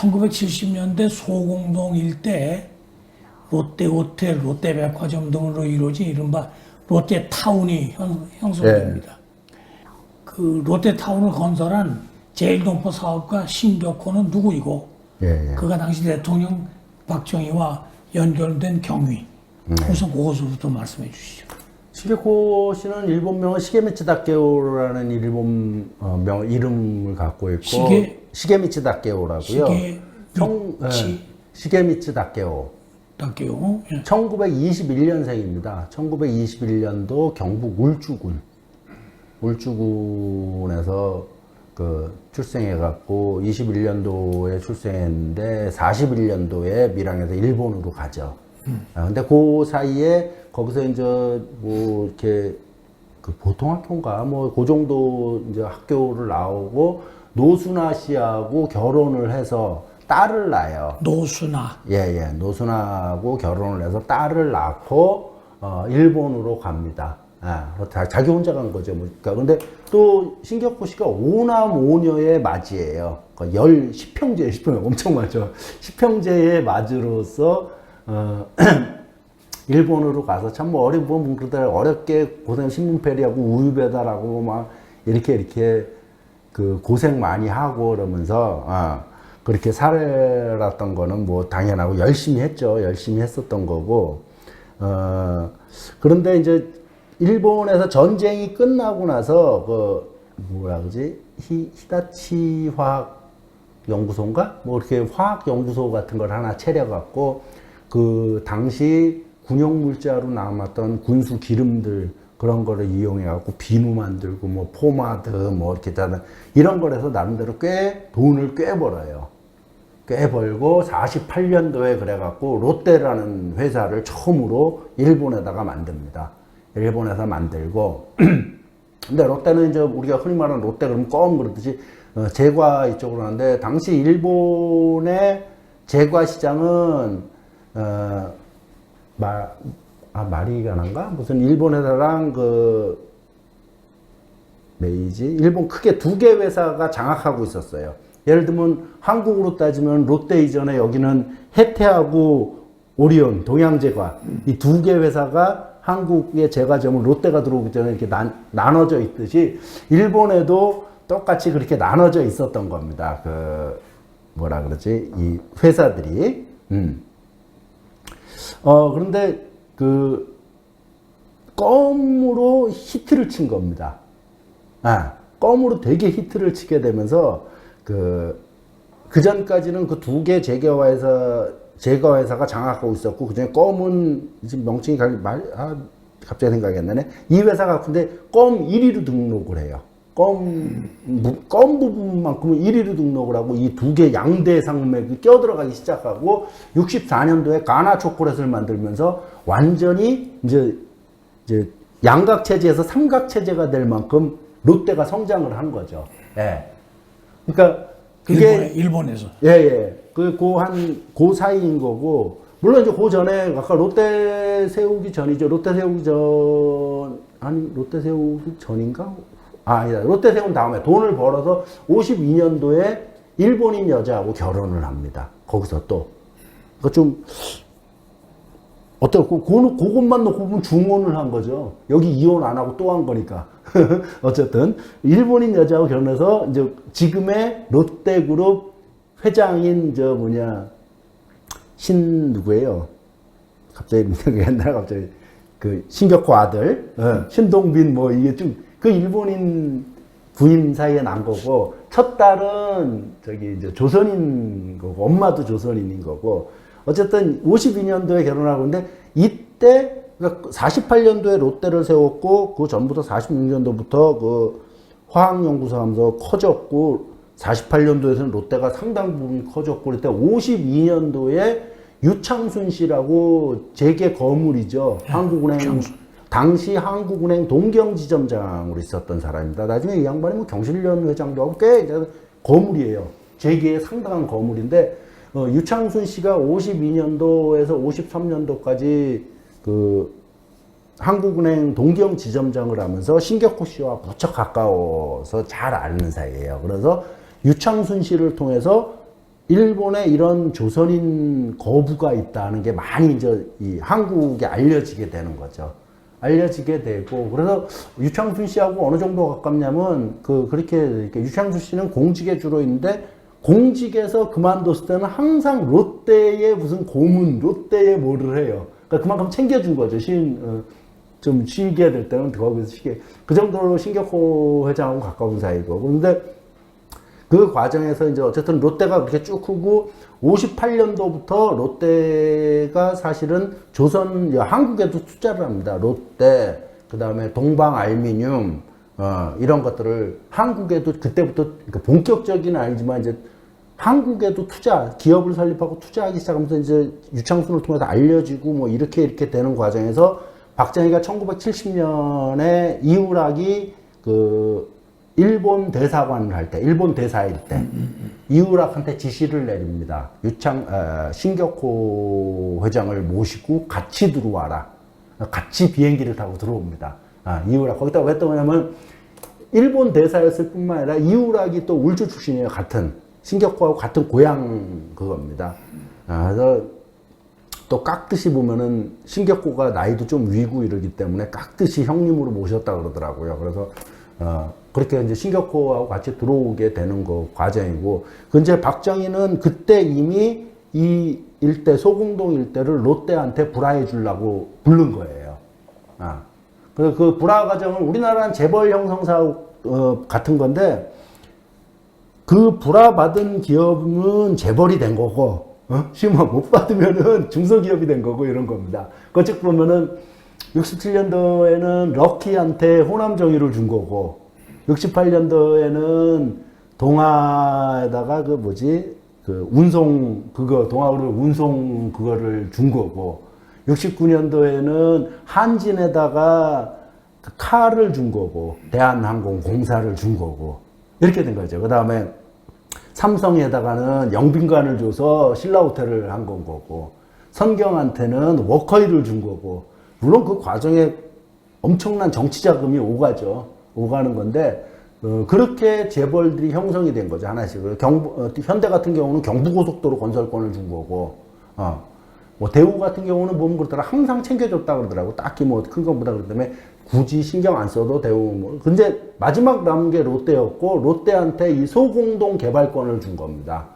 1970년대 소공동 일대 롯데호텔, 롯데백화점 등으로 이루어진 이른바 롯데타운이 형성됩니다. 그 롯데타운을 건설한 제일동포 사업가 신격호는 누구이고 그가 당시 대통령 박정희와 연결된 경위. 우선 그것부터 말씀해 주시죠. 시게코 씨는 일본명은 시게미치 다케오라는 일본 이름을 갖고 있고 시게미치 다케오라고요. 시게미치 다케오. 1921년생입니다. 1921년도 경북 울주군에서 출생해갖고 21년도에 출생했는데 41년도에 밀항에서 일본으로 가죠. 근데 그 사이에 거기서 이제 뭐 이렇게 보통학교인가 뭐 그 정도 이제 학교를 나오고 노수나 씨하고 결혼을 해서 딸을 낳아요. 노수나. 예. 노수나하고 결혼을 해서 딸을 낳고 일본으로 갑니다. 자기 혼자 간 거죠. 그러니까 근데 또 신격호 씨가 5남 5녀의 맞이예요. 10형제 엄청 많죠. 10형제의 맞으로서 일본으로 가서 참 뭐 어렵게 고생 신문페리하고 우유 배달하고 막 이렇게 그 고생 많이 하고 그러면서 그렇게 살았던 거는 뭐 당연하고 열심히 했죠. 열심히 했었던 거고 그런데 이제 일본에서 전쟁이 끝나고 나서 히다치 화학 연구소인가 뭐 이렇게 화학 연구소 같은 걸 하나 차려갖고 그 당시 군용 물자로 남았던 군수 기름들 그런 거를 이용해갖고 비누 만들고 뭐 포마드 뭐 이렇게 이런 거에서 나름대로 돈을 꽤 벌어요. 꽤 벌고 48년도에 그래갖고 롯데라는 회사를 처음으로 일본에다가 만듭니다. 일본에서 만들고 근데 롯데는 이제 우리가 흔히 말하는 롯데 그러면 껌 그러듯이 제과 이쪽으로 하는데 당시 일본의 제과 시장은 마리가나인가? 무슨 일본 회사랑 메이지? 일본 크게 2개 회사가 장악하고 있었어요. 예를 들면 한국으로 따지면 롯데 이전에 여기는 해태하고 오리온, 동양제과 이 2개 회사가 한국의 제과점은 롯데가 들어오기 전에 이렇게 나눠져 있듯이 일본에도 똑같이 그렇게 나눠져 있었던 겁니다. 이 회사들이. 그런데 껌으로 히트를 친 겁니다. 껌으로 되게 히트를 치게 되면서 그 전까지는 그 2개 제과 회사가 장악하고 있었고 그중에 껌은 지금 명칭이 갑자기 생각이 안 나네. 이 회사가 근데 껌 1위로 등록을 해요. 껌 부분만큼은 1위로 등록을 하고 이 2개 양대 상맥이 껴들어가기 시작하고 64년도에 가나 초콜릿을 만들면서 완전히 이제 양각 체제에서 삼각 체제가 될 만큼 롯데가 성장을 한 거죠. 예. 그러니까 그게 일본에서. 예. 그 사이인 거고 물론 이제 그 전에 아까 롯데 세우기 전이죠. 롯데 세우기 전인가? 아니다. 롯데 세운 다음에 돈을 벌어서 52년도에 일본인 여자하고 결혼을 합니다. 거기서 또. 그러니까 좀 그것만 놓고 보면 중혼을 한 거죠. 여기 이혼 안 하고 또 한 거니까. 어쨌든 일본인 여자하고 결혼해서 이제 지금의 롯데그룹 회장인 누구예요? 갑자기 옛날에 갑자기 신격호 아들 신동빈 뭐 이게 좀 그 일본인 부인 사이에 난 거고 첫 딸은 이제 조선인 거고 엄마도 조선인인 거고 어쨌든 52년도에 결혼하고 근데 이때 그러니까 48년도에 롯데를 세웠고 그 전부터 46년도부터 화학연구소 하면서 커졌고 48년도에서는 롯데가 상당 부분 커졌고 그때 52년도에 유창순 씨라고 재계 거물이죠. 한국은행 당시 한국은행 동경지점장으로 있었던 사람입니다. 나중에 이 양반이 뭐 경실련 회장도 하고 꽤 거물이에요. 재계의 상당한 거물인데 유창순 씨가 52년도에서 53년도까지 한국은행 동경지점장을 하면서 신격호 씨와 무척 가까워서 잘 아는 사이예요. 그래서 유창순 씨를 통해서 일본에 이런 조선인 거부가 있다는 게 많이 이제 이 한국에 알려지게 되는 거죠. 알려지게 되고, 그래서 유창순 씨하고 어느 정도 가깝냐면, 그렇게 유창순 씨는 공직에 주로 있는데, 공직에서 그만뒀을 때는 항상 롯데에 무슨 고문, 롯데에 뭐를 해요. 그러니까 그만큼 챙겨준 거죠. 좀 쉬게 될 때는 거기서 쉬게. 그 정도로 신격호 회장하고 가까운 사이고. 근데 그 과정에서 이제 어쨌든 롯데가 그렇게 쭉 크고 58년도부터 롯데가 사실은 한국에도 투자를 합니다. 롯데, 그 다음에 동방알미늄, 이런 것들을 한국에도 그때부터 그러니까 본격적인 아니지만 이제 한국에도 기업을 설립하고 투자하기 시작하면서 이제 유창순을 통해서 알려지고 뭐 이렇게 되는 과정에서 박정희가 1970년에 이우락이 일본 대사관을 할 때, 일본 대사일 때, 이우락한테 지시를 내립니다. 신격호 회장을 모시고 같이 들어와라. 같이 비행기를 타고 들어옵니다. 이우락. 거기다 왜 떠오냐면, 일본 대사였을 뿐만 아니라 이우락이 또 울주 출신이에요. 신격호하고 같은 고향 그겁니다. 그래서 또 깍듯이 보면은 신격호가 나이도 좀 위고 이러기 때문에 깍듯이 형님으로 모셨다 그러더라고요. 그래서, 그렇게 이제 신격호하고 같이 들어오게 되는 과정이고, 이제 박정희는 그때 이미 이 일대, 소공동 일대를 롯데한테 불화해 주려고 부른 거예요. 그래서 그 불화 과정을 우리나라는 재벌 형성사 같은 건데, 그 불화 받은 기업은 재벌이 된 거고, 심한 못 받으면은 중소기업이 된 거고 이런 겁니다. 즉 보면은 67년도에는 럭키한테 호남정의를 준 거고, 68년도에는 동아에다가 동아우를 운송 그거를 준 거고, 69년도에는 한진에다가 칼을 준 거고, 대한항공공사를 준 거고, 이렇게 된 거죠. 그 다음에 삼성에다가는 영빈관을 줘서 신라호텔을 한 건 거고, 선경한테는 워커힐을 준 거고, 물론 그 과정에 엄청난 정치 자금이 오가는 건데, 그렇게 재벌들이 형성이 된 거죠, 하나씩. 현대 같은 경우는 경부고속도로 건설권을 준 거고, 뭐 대우 같은 경우는 보면 그렇더라. 항상 챙겨줬다 그러더라고. 딱히 뭐 큰 것보다 그렇기 때문에 굳이 신경 안 써도 대우 근데 마지막 남은 게 롯데였고, 롯데한테 이 소공동 개발권을 준 겁니다.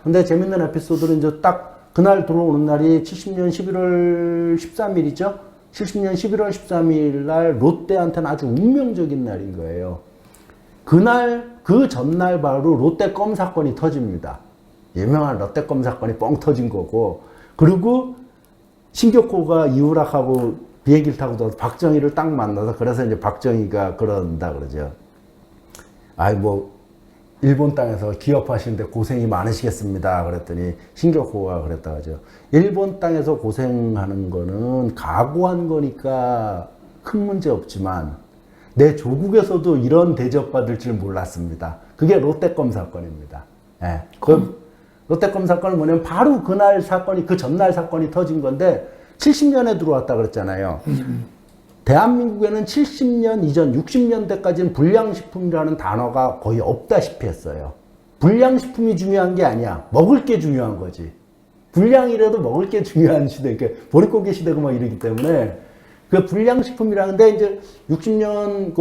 근데 재밌는 에피소드는 이제 딱 그날 들어오는 날이 70년 11월 13일이죠. 70년 11월 13일 날 롯데한테는 아주 운명적인 날인 거예요. 그 전날 바로 롯데껌 사건이 터집니다. 유명한 롯데껌 사건이 뻥 터진 거고, 그리고 신격호가 이우락하고 비행기를 타고 박정희를 딱 만나서, 그래서 이제 박정희가 그런다 그러죠. 일본 땅에서 기업하시는데 고생이 많으시겠습니다. 그랬더니 신격호가 그랬다 하죠. 일본 땅에서 고생하는 거는 각오한 거니까 큰 문제 없지만 내 조국에서도 이런 대접받을 줄 몰랐습니다. 그게 롯데껌 사건입니다. 롯데껌 사건은 뭐냐면 바로 그 전날 사건이 터진 건데 70년에 들어왔다 그랬잖아요. 대한민국에는 70년 이전 60년대까지는 불량식품이라는 단어가 거의 없다시피 했어요. 불량식품이 중요한 게 아니야. 먹을 게 중요한 거지. 불량이라도 먹을 게 중요한 시대, 그러니까 보릿고개 시대고 막 이러기 때문에 그 불량식품이라는데 이제 60년,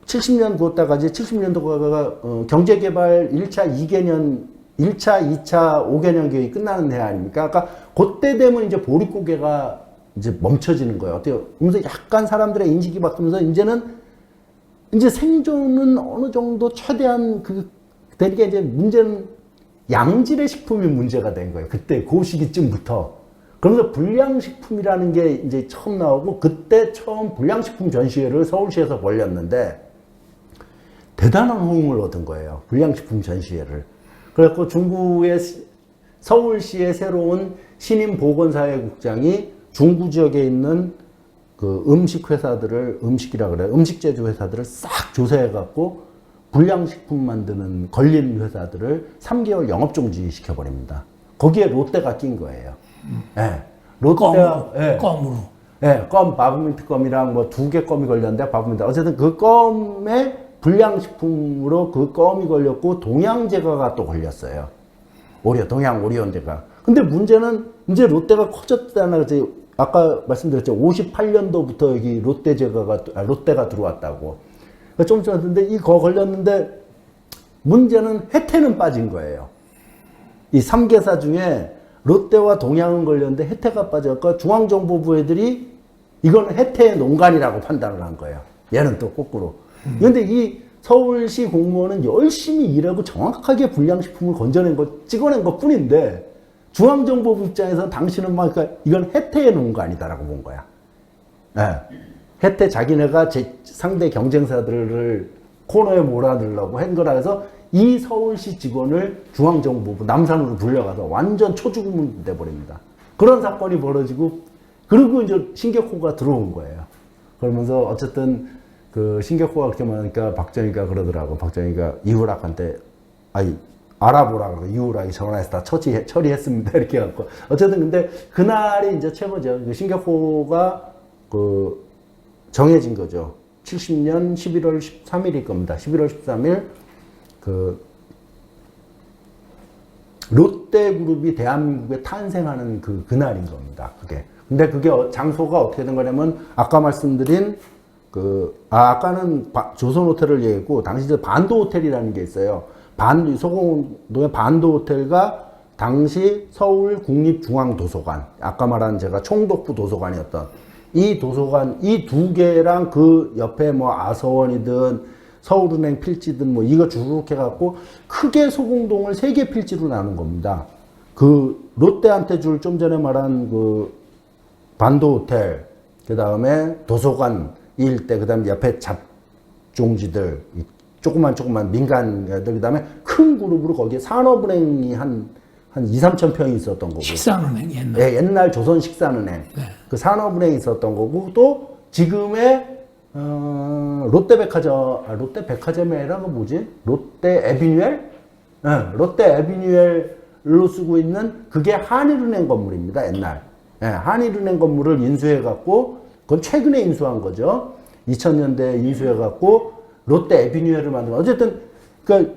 70년 그때까지 70년도가 경제개발 1차 2개년, 1차, 2차 5개년 계획이 끝나는 해 아닙니까? 그러니까 그때 되면 이제 보릿고개가 이제 멈춰지는 거예요. 어때요? 그러면서 약간 사람들의 인식이 바뀌면서 이제 생존은 어느 정도 최대한 되니까 이제 문제는 양질의 식품이 문제가 된 거예요. 그때 그 시기쯤부터. 그러면서 불량식품이라는 게 이제 처음 나오고, 그때 처음 불량식품 전시회를 서울시에서 벌렸는데 대단한 호응을 얻은 거예요. 불량식품 전시회를. 그래갖고 중구의 서울시의 새로운 신임보건사회국장이 중구 지역에 있는 그 음식 제조 회사들을 싹 조사해갖고 불량식품 만드는 걸린 회사들을 3개월 영업정지 시켜버립니다. 거기에 롯데가 낀 거예요. 롯데가 껌으로. 바브민트 껌이랑 뭐 2개 껌이 걸렸는데, 바브민트. 어쨌든 그 껌에 불량식품으로 그 껌이 걸렸고, 동양제과가 또 걸렸어요. 동양 오리온제가. 근데 문제는 이제 롯데가 커졌다나 이제 아까 말씀드렸죠. 58년도부터 여기 롯데가 들어왔다고. 좀 전에 이거 걸렸는데 문제는 혜태는 빠진 거예요. 이 3개사 중에 롯데와 동양은 걸렸는데 혜태가 빠져서 중앙정보부 애들이 이건 혜태의 농간이라고 판단을 한 거예요. 얘는 또 거꾸로. 그런데 이 서울시 공무원은 열심히 일하고 정확하게 불량식품을 찍어낸 것 뿐인데 중앙정보부 입장에서 당신은 막 그러니까 이건 혜태의 농간이다라고 본 거야. 네. 혜태 자기네가 상대 경쟁사들을 코너에 몰아넣으려고 한 거라 해서 이 서울시 직원을 중앙정보부 남산으로 불려가서 완전 초죽음을 내버립니다. 그런 사건이 벌어지고 그리고 이제 신격호가 들어온 거예요. 그러면서 어쨌든 그 신격호가 그렇게 많으니까 박정희가 그러더라고. 박정희가 이후락한테 알아보라 그러고 이후락이 전화해서 다 처리했습니다. 이렇게 해갖고 어쨌든 근데 그날이 이제 최고죠. 그 신격호가 그 정해진 거죠. 70년 11월 13일일 겁니다. 11월 13일 그 롯데그룹이 대한민국에 탄생하는 그날인 겁니다. 그게. 근데 그게 장소가 어떻게 된 거냐면 아까 말씀드린 아까는 조선호텔을 얘기했고 당시 반도호텔이라는 게 있어요. 소공동의 반도호텔과 당시 서울국립중앙도서관, 아까 말한 제가 총독부 도서관이었던 이 도서관, 이 두 개랑 그 옆에 뭐 아서원이든 서울은행 필지든 뭐 이거 주룩 해갖고 크게 소공동을 3개 필지로 나눈 겁니다. 그 롯데한테 줄 좀 전에 말한 그 반도호텔, 그 다음에 도서관 일대, 그 다음에 옆에 잡종지들, 조그만 민간들, 그 다음에 큰 그룹으로 거기에 산업은행이 한 2, 3천 평이 있었던 거고. 식산은행 옛날. 네, 옛날 조선 식산은행. 네. 그 산업은행이 있었던 거고, 또 지금의 롯데백화점이 아니라 그 뭐지? 롯데 에비뉴엘? 네, 롯데 에비뉴엘로 쓰고 있는 그게 한일은행 건물입니다, 옛날. 네, 한일은행 건물을 인수해갖고, 그건 최근에 인수한 거죠. 2000년대에 인수해갖고, 롯데 에비뉴엘을 만든 거. 어쨌든, 그니까,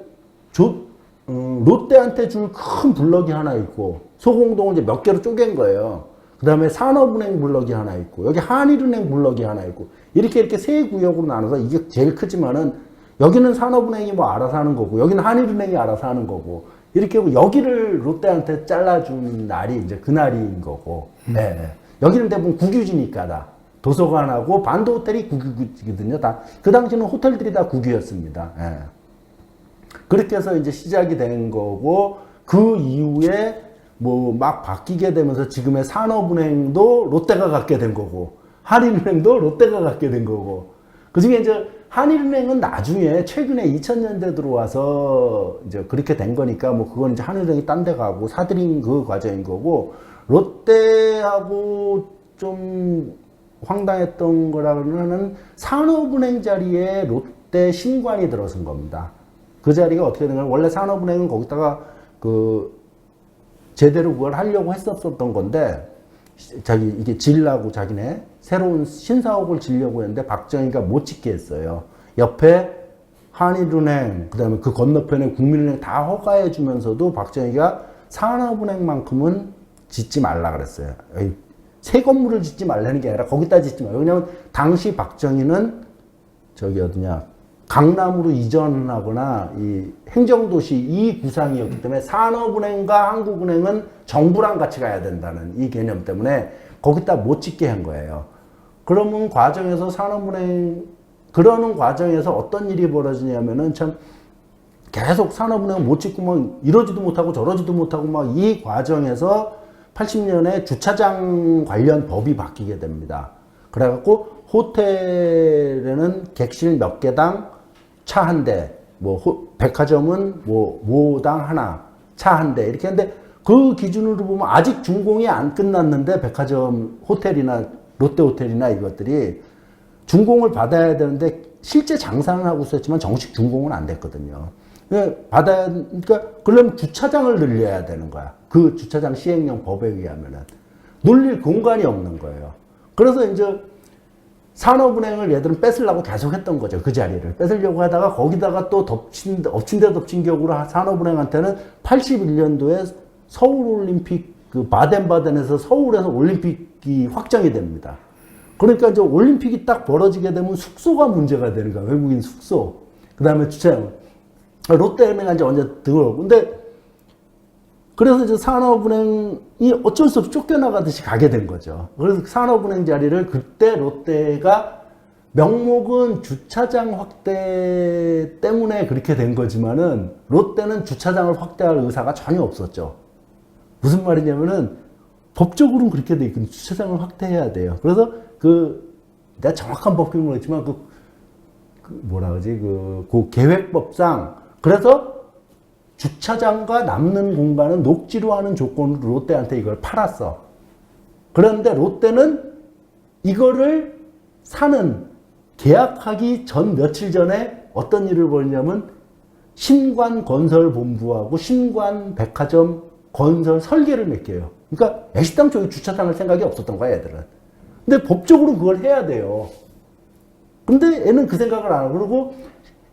롯데한테 줄 큰 블럭이 하나 있고, 소공동을 이제 몇 개로 쪼갠 거예요. 그 다음에 산업은행 블럭이 하나 있고, 여기 한일은행 블럭이 하나 있고, 이렇게 세 구역으로 나눠서 이게 제일 크지만은, 여기는 산업은행이 뭐 알아서 하는 거고, 여기는 한일은행이 알아서 하는 거고, 이렇게 하고, 여기를 롯데한테 잘라준 날이 이제 그 날인 거고, 네. 여기는 대부분 국유지니까 다. 도서관하고 반도호텔이 국유지거든요. 다. 그 당시는 호텔들이 다 국유였습니다. 네. 그렇게 해서 이제 시작이 된 거고, 그 이후에 뭐 막 바뀌게 되면서 지금의 산업은행도 롯데가 갖게 된 거고, 한일은행도 롯데가 갖게 된 거고, 그 중에 이제 한일은행은 나중에 최근에 2000년대 들어와서 이제 그렇게 된 거니까 뭐 그건 이제 한일은행이 딴 데 가고 사들인 그 과정인 거고, 롯데하고 좀 황당했던 거라고는 산업은행 자리에 롯데 신관이 들어선 겁니다. 그 자리가 어떻게 된 거냐면 원래 산업은행은 거기다가 제대로 그걸 하려고 했었던 건데 이게 지으려고 자기네 새로운 신사옥을 지으려고 했는데 박정희가 못 짓게 했어요. 옆에 한일은행, 그 다음에 그 건너편에 국민은행 다 허가해 주면서도 박정희가 산업은행만큼은 짓지 말라 그랬어요. 새 건물을 짓지 말라는 게 아니라 거기다 짓지 말고. 왜냐면 당시 박정희는 강남으로 이전하거나 이 행정도시 이 구상이었기 때문에 산업은행과 한국은행은 정부랑 같이 가야 된다는 이 개념 때문에 거기다 못 짓게 한 거예요. 그러는 과정에서 그러는 과정에서 어떤 일이 벌어지냐면은 참 계속 산업은행 못 짓고 뭐 이러지도 못하고 저러지도 못하고 막 이 과정에서 80년에 주차장 관련 법이 바뀌게 됩니다. 그래갖고 호텔에는 객실 몇 개당 차 한 대, 백화점은 모당 하나, 차 한 대, 이렇게 하는데 그 기준으로 보면 아직 준공이 안 끝났는데 백화점 호텔이나 롯데호텔이나 이것들이 준공을 받아야 되는데 실제 장사는 하고 있었지만 정식 준공은 안 됐거든요. 그러니까 그러면 주차장을 늘려야 되는 거야. 그 주차장 시행령 법에 의하면은. 늘릴 공간이 없는 거예요. 그래서 이제 산업은행을 얘들은 뺏으려고 계속 했던 거죠. 그 자리를. 뺏으려고 하다가 거기다가 또 엎친 데 덮친 격으로 산업은행한테는 81년도에 서울올림픽, 그 바덴바덴에서 서울에서 올림픽이 확정이 됩니다. 그러니까 이제 올림픽이 딱 벌어지게 되면 숙소가 문제가 되는 거야. 외국인 숙소. 그 다음에 주차장. 롯데은행이 이제 언제 들어오고. 근데 그래서 이제 산업은행이 어쩔 수 없이 쫓겨나가듯이 가게 된 거죠. 그래서 산업은행 자리를 그때 롯데가 명목은 주차장 확대 때문에 그렇게 된 거지만은 롯데는 주차장을 확대할 의사가 전혀 없었죠. 무슨 말이냐면은 법적으로는 그렇게 돼 있거든요. 주차장을 확대해야 돼요. 그래서 내가 정확한 법규는 모르겠지만 뭐라 그러지? 그 계획법상 그래서 주차장과 남는 공간은 녹지로 하는 조건으로 롯데한테 이걸 팔았어. 그런데 롯데는 이거를 계약하기 전 며칠 전에 어떤 일을 벌이냐면 신관건설본부하고 신관백화점 건설 설계를 맡겨요. 그러니까 애시당 저기 주차장을 생각이 없었던 거야, 얘들은. 근데 법적으로 그걸 해야 돼요. 근데 얘는 그 생각을 안 하고, 그리고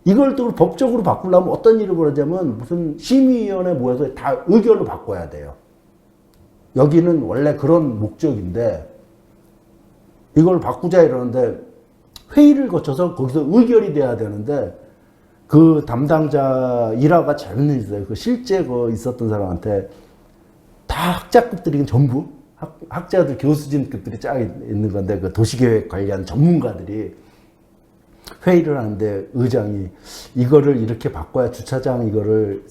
이걸 또 법적으로 바꾸려면 어떤 일을 벌이냐면 무슨 심의위원회 모여서 다 의결로 바꿔야 돼요. 여기는 원래 그런 목적인데 이걸 바꾸자 이러는데 회의를 거쳐서 거기서 의결이 돼야 되는데 그 담당자 일화가 재밌는 있어요. 그 실제 있었던 사람한테 다 학자급들이 전부 학자들 교수진급들이 쫙 있는 건데 그 도시계획 관련 전문가들이 회의를 하는데 의장이 이거를 이렇게 바꿔야 주차장 이거를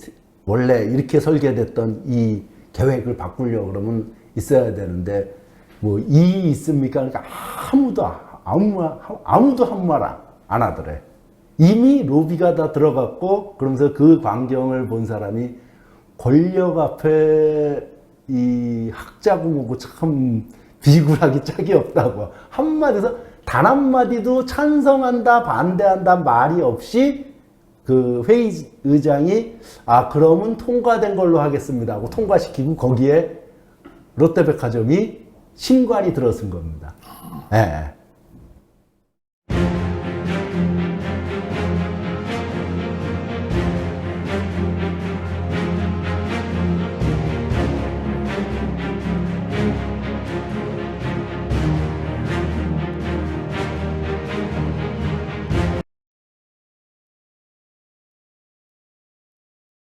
원래 이렇게 설계됐던 이 계획을 바꾸려고 그러면 있어야 되는데 뭐 이의 있습니까? 그러니까 아무도 아무 말 안 하더래. 이미 로비가 다 들어갔고 그러면서 그 광경을 본 사람이 권력 앞에 이 학자고 뭐고 참 비굴하기 짝이 없다고 한마디에서 단 한마디도 찬성한다 반대한다 말이 없이 그 회의 의장이 그러면 통과된 걸로 하겠습니다 하고 통과시키고 거기에 롯데백화점이 신관이 들어선 겁니다. 예.